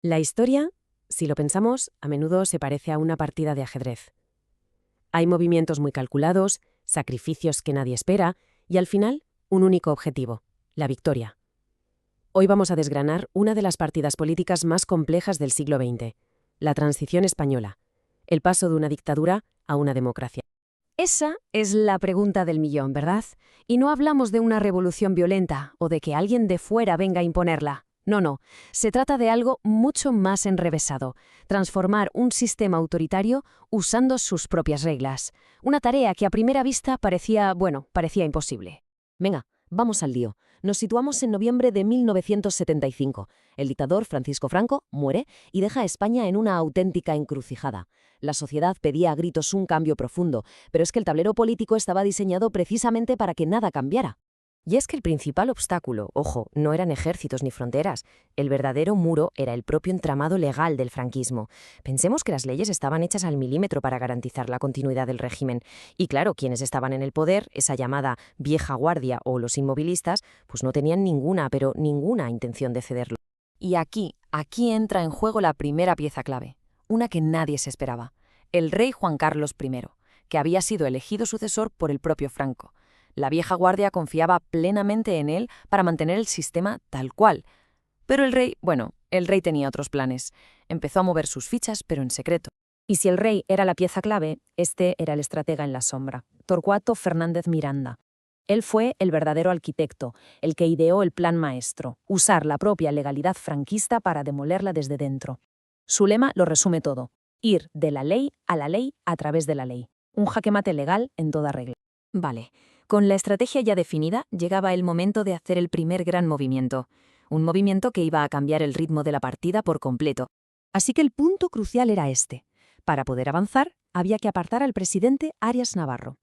La historia, si lo pensamos, a menudo se parece a una partida de ajedrez. Hay movimientos muy calculados, sacrificios que nadie espera y al final, un único objetivo, la victoria. Hoy vamos a desgranar una de las partidas políticas más complejas del siglo XX, la transición española, el paso de una dictadura a una democracia. Esa es la pregunta del millón, ¿verdad? Y no hablamos de una revolución violenta o de que alguien de fuera venga a imponerla. No. Se trata de algo mucho más enrevesado. Transformar un sistema autoritario usando sus propias reglas. Una tarea que a primera vista parecía imposible. Venga, vamos al lío. Nos situamos en noviembre de 1975. El dictador Francisco Franco muere y deja a España en una auténtica encrucijada. La sociedad pedía a gritos un cambio profundo, pero es que el tablero político estaba diseñado precisamente para que nada cambiara. Y es que el principal obstáculo, ojo, no eran ejércitos ni fronteras. El verdadero muro era el propio entramado legal del franquismo. Pensemos que las leyes estaban hechas al milímetro para garantizar la continuidad del régimen. Y claro, quienes estaban en el poder, esa llamada vieja guardia o los inmovilistas, pues no tenían ninguna intención de cederlo. Y aquí entra en juego la primera pieza clave, una que nadie se esperaba. El rey Juan Carlos I, que había sido elegido sucesor por el propio Franco. La vieja guardia confiaba plenamente en él para mantener el sistema tal cual. Pero el rey tenía otros planes. Empezó a mover sus fichas, pero en secreto. Y si el rey era la pieza clave, este era el estratega en la sombra, Torcuato Fernández Miranda. Él fue el verdadero arquitecto, el que ideó el plan maestro, usar la propia legalidad franquista para demolerla desde dentro. Su lema lo resume todo: ir de la ley a través de la ley. Un jaque mate legal en toda regla. Vale. Con la estrategia ya definida, llegaba el momento de hacer el primer gran movimiento. Un movimiento que iba a cambiar el ritmo de la partida por completo. Así que el punto crucial era este. Para poder avanzar, había que apartar al presidente Arias Navarro.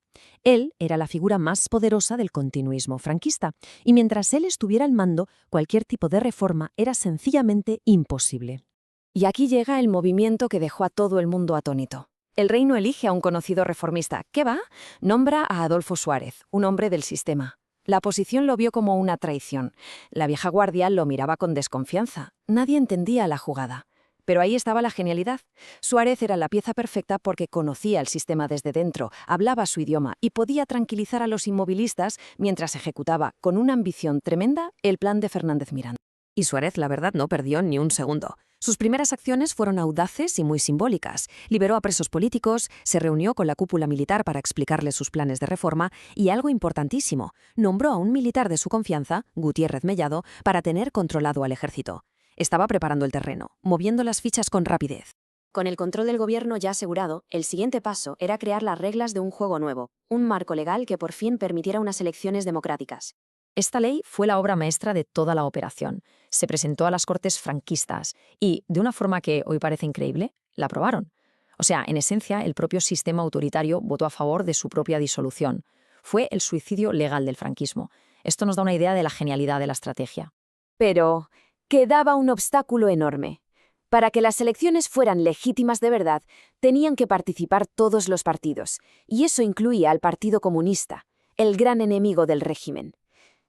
Él era la figura más poderosa del continuismo franquista, y mientras él estuviera al mando, cualquier tipo de reforma era sencillamente imposible. Y aquí llega el movimiento que dejó a todo el mundo atónito. El rey no elige a un conocido reformista. ¿Qué va? Nombra a Adolfo Suárez, un hombre del sistema. La oposición lo vio como una traición. La vieja guardia lo miraba con desconfianza. Nadie entendía la jugada. Pero ahí estaba la genialidad. Suárez era la pieza perfecta porque conocía el sistema desde dentro, hablaba su idioma y podía tranquilizar a los inmovilistas mientras ejecutaba, con una ambición tremenda, el plan de Fernández Miranda. Y Suárez, la verdad, no perdió ni un segundo. Sus primeras acciones fueron audaces y muy simbólicas. Liberó a presos políticos, se reunió con la cúpula militar para explicarles sus planes de reforma y, algo importantísimo, nombró a un militar de su confianza, Gutiérrez Mellado, para tener controlado al ejército. Estaba preparando el terreno, moviendo las fichas con rapidez. Con el control del gobierno ya asegurado, el siguiente paso era crear las reglas de un juego nuevo, un marco legal que por fin permitiera unas elecciones democráticas. Esta ley fue la obra maestra de toda la operación. Se presentó a las Cortes franquistas y, de una forma que hoy parece increíble, la aprobaron. O sea, en esencia, el propio sistema autoritario votó a favor de su propia disolución. Fue el suicidio legal del franquismo. Esto nos da una idea de la genialidad de la estrategia. Pero quedaba un obstáculo enorme. Para que las elecciones fueran legítimas de verdad, tenían que participar todos los partidos, y eso incluía al Partido Comunista, el gran enemigo del régimen.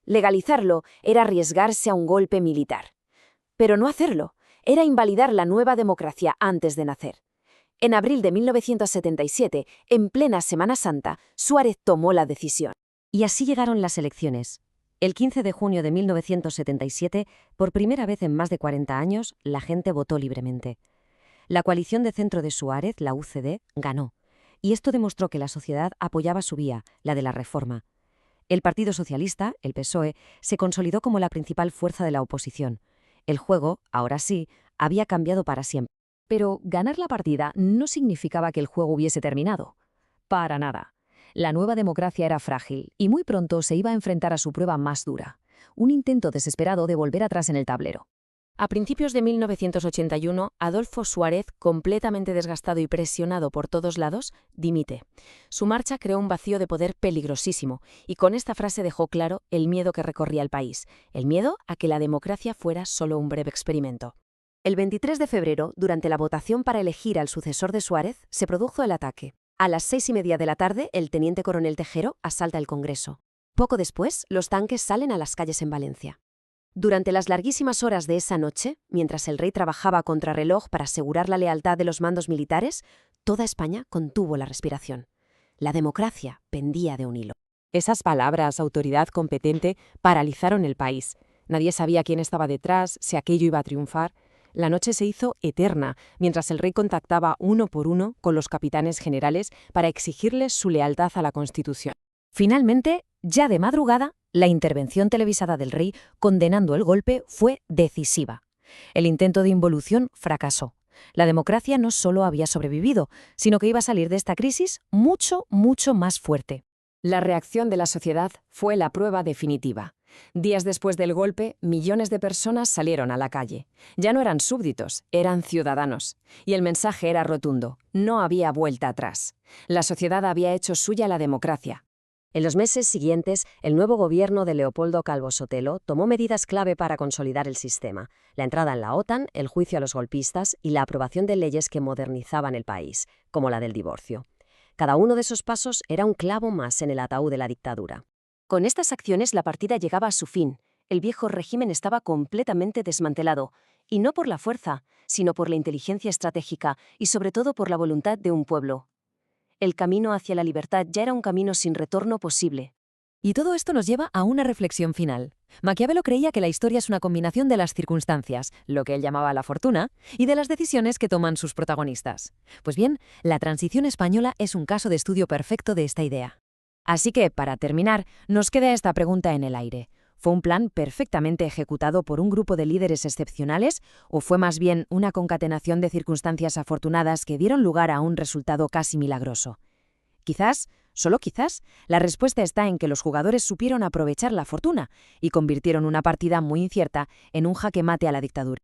Legalizarlo era arriesgarse a un golpe militar. Pero no hacerlo era invalidar la nueva democracia antes de nacer. En abril de 1977, en plena Semana Santa, Suárez tomó la decisión. Y así llegaron las elecciones. El 15 de junio de 1977, por primera vez en más de 40 años, la gente votó libremente. La coalición de centro de Suárez, la UCD, ganó. Y esto demostró que la sociedad apoyaba su vía, la de la reforma. El Partido Socialista, el PSOE, se consolidó como la principal fuerza de la oposición. El juego, ahora sí, había cambiado para siempre. Pero ganar la partida no significaba que el juego hubiese terminado. Para nada. La nueva democracia era frágil y muy pronto se iba a enfrentar a su prueba más dura, un intento desesperado de volver atrás en el tablero. A principios de 1981, Adolfo Suárez, completamente desgastado y presionado por todos lados, dimite. Su marcha creó un vacío de poder peligrosísimo, y con esta frase dejó claro el miedo que recorría el país, el miedo a que la democracia fuera solo un breve experimento. El 23 de febrero, durante la votación para elegir al sucesor de Suárez, se produjo el ataque. A las 6:30 de la tarde, el teniente coronel Tejero asalta el Congreso. Poco después, los tanques salen a las calles en Valencia. Durante las larguísimas horas de esa noche, mientras el rey trabajaba a contrarreloj para asegurar la lealtad de los mandos militares, toda España contuvo la respiración. La democracia pendía de un hilo. Esas palabras, autoridad competente, paralizaron el país. Nadie sabía quién estaba detrás, si aquello iba a triunfar. La noche se hizo eterna, mientras el rey contactaba uno por uno con los capitanes generales para exigirles su lealtad a la Constitución. Finalmente, ya de madrugada, la intervención televisada del rey condenando el golpe fue decisiva. El intento de involución fracasó. La democracia no solo había sobrevivido, sino que iba a salir de esta crisis mucho, mucho más fuerte. La reacción de la sociedad fue la prueba definitiva. Días después del golpe, millones de personas salieron a la calle. Ya no eran súbditos, eran ciudadanos. Y el mensaje era rotundo: no había vuelta atrás. La sociedad había hecho suya la democracia. En los meses siguientes, el nuevo gobierno de Leopoldo Calvo Sotelo tomó medidas clave para consolidar el sistema: la entrada en la OTAN, el juicio a los golpistas y la aprobación de leyes que modernizaban el país, como la del divorcio. Cada uno de esos pasos era un clavo más en el ataúd de la dictadura. Con estas acciones la partida llegaba a su fin. El viejo régimen estaba completamente desmantelado, y no por la fuerza, sino por la inteligencia estratégica y sobre todo por la voluntad de un pueblo. El camino hacia la libertad ya era un camino sin retorno posible. Y todo esto nos lleva a una reflexión final. Maquiavelo creía que la historia es una combinación de las circunstancias, lo que él llamaba la fortuna, y de las decisiones que toman sus protagonistas. Pues bien, la transición española es un caso de estudio perfecto de esta idea. Así que, para terminar, nos queda esta pregunta en el aire. ¿Fue un plan perfectamente ejecutado por un grupo de líderes excepcionales o fue más bien una concatenación de circunstancias afortunadas que dieron lugar a un resultado casi milagroso? Quizás, solo quizás, la respuesta está en que los jugadores supieron aprovechar la fortuna y convirtieron una partida muy incierta en un jaque mate a la dictadura.